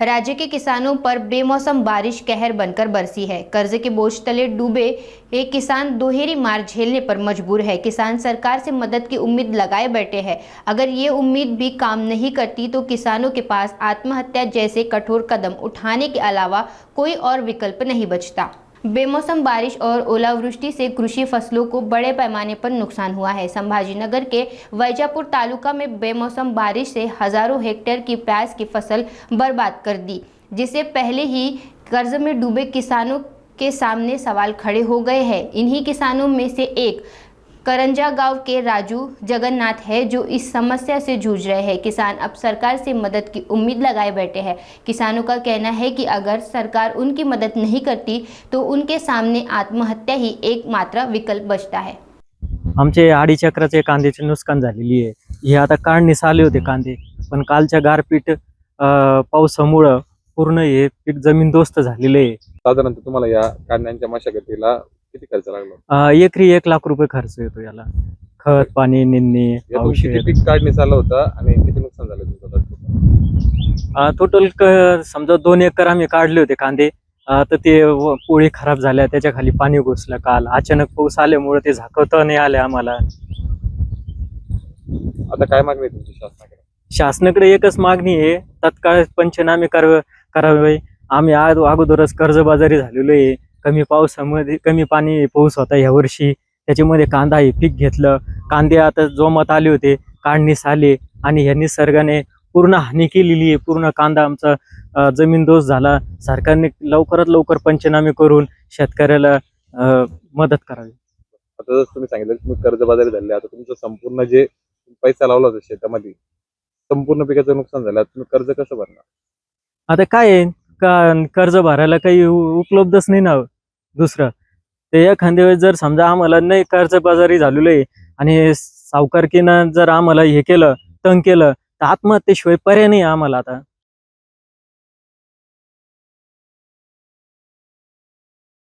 राज्य के किसानों पर बेमौसम बारिश कहर बनकर बरसी है। कर्ज के बोझ तले डूबे एक किसान दोहरी मार झेलने पर मजबूर है। किसान सरकार से मदद की उम्मीद लगाए बैठे हैं। अगर ये उम्मीद भी काम नहीं करती तो किसानों के पास आत्महत्या जैसे कठोर कदम उठाने के अलावा कोई और विकल्प नहीं बचता। बेमौसम बारिश और ओलावृष्टि से कृषि फसलों को बड़े पैमाने पर नुकसान हुआ है। संभाजीनगर के वैजापुर तालुका में बेमौसम बारिश से हजारों हेक्टेयर की प्याज की फसल बर्बाद कर दी, जिससे पहले ही कर्ज में डूबे किसानों के सामने सवाल खड़े हो गए हैं। इन्हीं किसानों में से एक करंजा गांव के राजू जगन्नाथ है, जो इस समस्या से जूझ रहे हैं। किसान अब सरकार से मदद की उम्मीद लगाए बैठे हैं। किसानों का कहना है कि अगर सरकार उनकी मदद नहीं करती तो उनके सामने आत्महत्या ही एकमात्र विकल्प बचता है। आमचे 2.5 एकराचे कांद्याचे नुकसान झालेली आहे। हे आता काढणीस आले होते कांदे, पण कालच्या गारपीट पावसामुळे पूर्ण हे पीक जमीनदोस्त झालेले आहे। साधारणतः तुम्हाला या काढण्यांच्या मशागतीला किती खर्च लागला? एकरी 1 लाख रुपये खर्च येतो याला, खत पाणी निंदणी यातून किती औषध। पीक काढणीस आलं होतं आणि किती नुकसान झालं तुमचं? टोटल समजा 2 एकर आम्ही काढले होते कांदे, तर ते पोळी खराब झाल्या, त्याच्या खाली पाणी घुसलं। काल अचानक पाऊस आल्यामुळे ते झाकवता नाही आले आम्हाला। आता काय मागणी आहे तुमची शासनाकडे? शासनाकडे एकच मागणी आहे, तत्काळ पंचनामे करावे। आम्ही अगोदरच कर्जबाजारी झालेलो आहे। कमी पावसामध्ये कमी पाणी पाऊस होता या वर्षी, त्याच्यामध्ये कांदा हे पीक घेतलं। कांदे आता जोमात आले होते, काढणीस आले आणि या निसर्गाने पूर्ण हानी केलेली आहे। पूर्ण कांदा आमचा जमीनदोस्त झाला। सरकारने लवकरात लवकर पंचनामे करून शेतकऱ्याला मदत करावी। आता जसं तुम्ही सांगितलं तुम्ही कर्जबाजारी झाले, आता तुमचं संपूर्ण जे पैसा लावला होता शेतामध्ये संपूर्ण पिकाचं नुकसान झालं, तुम्ही कर्ज कसं भरणार? आता काय आहे, कर्ज भरायला काही उपलब्धच नाही ना दुसरं। ते एखाद्या वेळेस जर समजा आम्हाला नाही कर्जबाजारी झालेलो आहे आणि सावकारकीनं जर आम्हाला हे केलं, तंग केलं, तर आत्महत्येशिवाय पर्याय नाही आम्हाला आता।